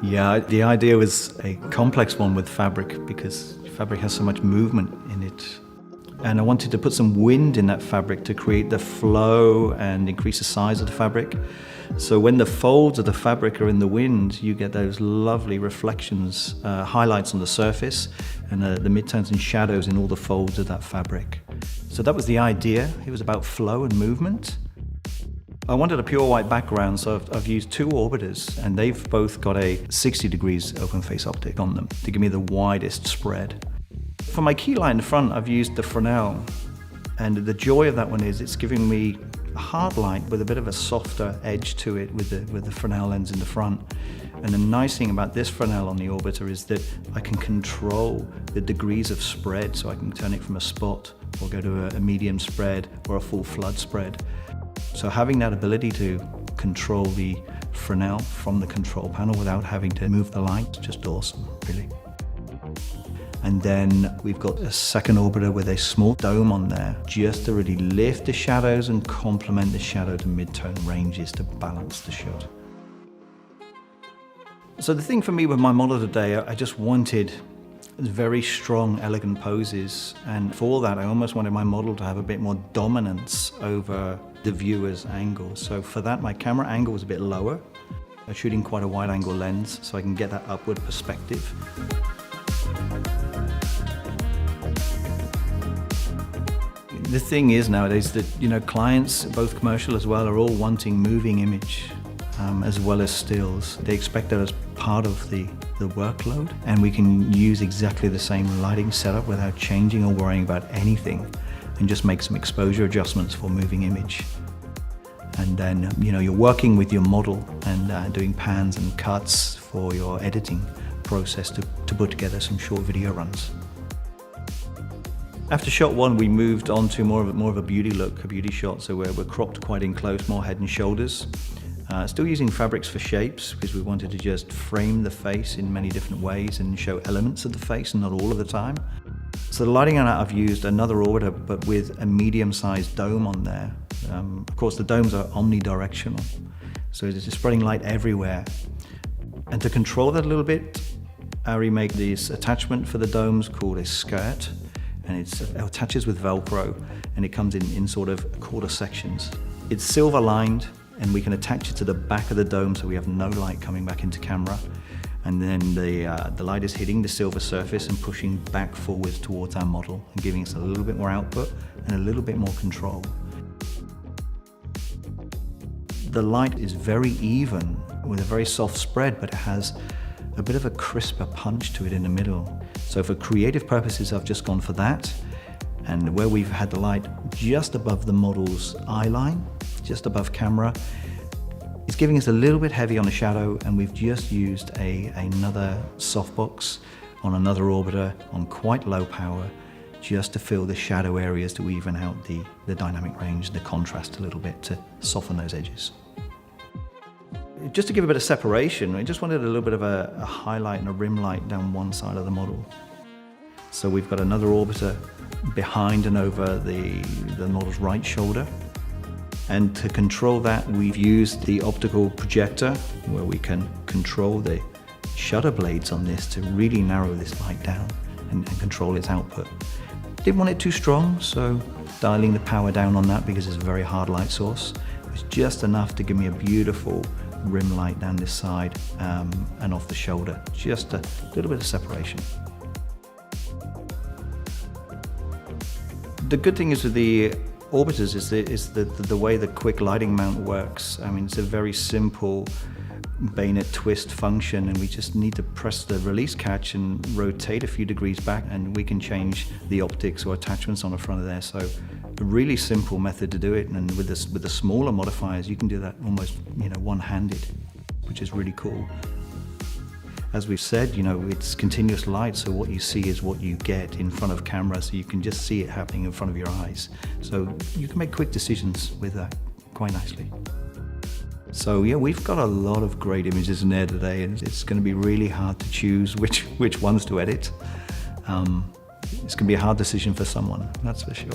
Yeah, the idea was a complex one with fabric because fabric has so much movement in it. And I wanted to put some wind in that fabric to create the flow and increase the size of the fabric. So when the folds of the fabric are in the wind, you get those lovely reflections, highlights on the surface, and the midtones and shadows in all the folds of that fabric. So that was the idea. It was about flow and movement. I wanted a pure white background, so I've used two orbiters, and they've both got a 60 degrees open face optic on them to give me the widest spread. For my key light in the front, I've used the Fresnel, and the joy of that one is it's giving me a hard light with a bit of a softer edge to it with the Fresnel lens in the front. And the nice thing about this Fresnel on the Orbiter is that I can control the degrees of spread, so I can turn it from a spot or go to a medium spread or a full flood spread. So having that ability to control the Fresnel from the control panel without having to move the light is just awesome, really. And then we've got a second orbiter with a small dome on there, just to really lift the shadows and complement the shadow to mid-tone ranges to balance the shot. So the thing for me with my model today, I just wanted very strong, elegant poses. And for that, I almost wanted my model to have a bit more dominance over the viewer's angle. So for that, my camera angle was a bit lower. I'm shooting quite a wide angle lens, so I can get that upward perspective. The thing is nowadays that, clients, both commercial as well, are all wanting moving image as well as stills. They expect that as part of the workload, and we can use exactly the same lighting setup without changing or worrying about anything, and just make some exposure adjustments for moving image. And then, you're working with your model and doing pans and cuts for your editing process to put together some short video runs. After shot one, we moved on to more of a beauty look, a beauty shot, so we're cropped quite in close, more head and shoulders. Still using fabrics for shapes, because we wanted to just frame the face in many different ways and show elements of the face and not all of the time. So the lighting on that, I've used another orbiter, but with a medium-sized dome on there. Of course, the domes are omnidirectional, so it's just spreading light everywhere. And to control that a little bit, ARRI made this attachment for the domes called a skirt, and it attaches with Velcro, and it comes in sort of quarter sections. It's silver lined, and we can attach it to the back of the dome so we have no light coming back into camera. And then the light is hitting the silver surface and pushing back forwards towards our model and giving us a little bit more output and a little bit more control. The light is very even with a very soft spread, but it has a bit of a crisper punch to it in the middle. So for creative purposes, I've just gone for that. And where we've had the light just above the model's eye line, just above camera, it's giving us a little bit heavy on the shadow, and we've just used another softbox on another orbiter on quite low power, just to fill the shadow areas to even out the dynamic range, the contrast a little bit to soften those edges. Just to give a bit of separation, I just wanted a little bit of a highlight and a rim light down one side of the model. So we've got another orbiter behind and over the model's right shoulder. And to control that, we've used the optical projector, where we can control the shutter blades on this to really narrow this light down and control its output. Didn't want it too strong, so dialing the power down on that, because it's a very hard light source. It's just enough to give me a beautiful rim light down this side and off the shoulder. Just a little bit of separation. The good thing is with the Orbiters is the way the quick lighting mount works. I mean, it's a very simple bayonet twist function, and we just need to press the release catch and rotate a few degrees back, and we can change the optics or attachments on the front of there. So a really simple method to do it, and with the smaller modifiers, you can do that almost one-handed, which is really cool. As we've said, it's continuous light, so what you see is what you get in front of camera, so you can just see it happening in front of your eyes. So you can make quick decisions with that quite nicely. So yeah, we've got a lot of great images in there today, and it's going to be really hard to choose which ones to edit. It's going to be a hard decision for someone, that's for sure.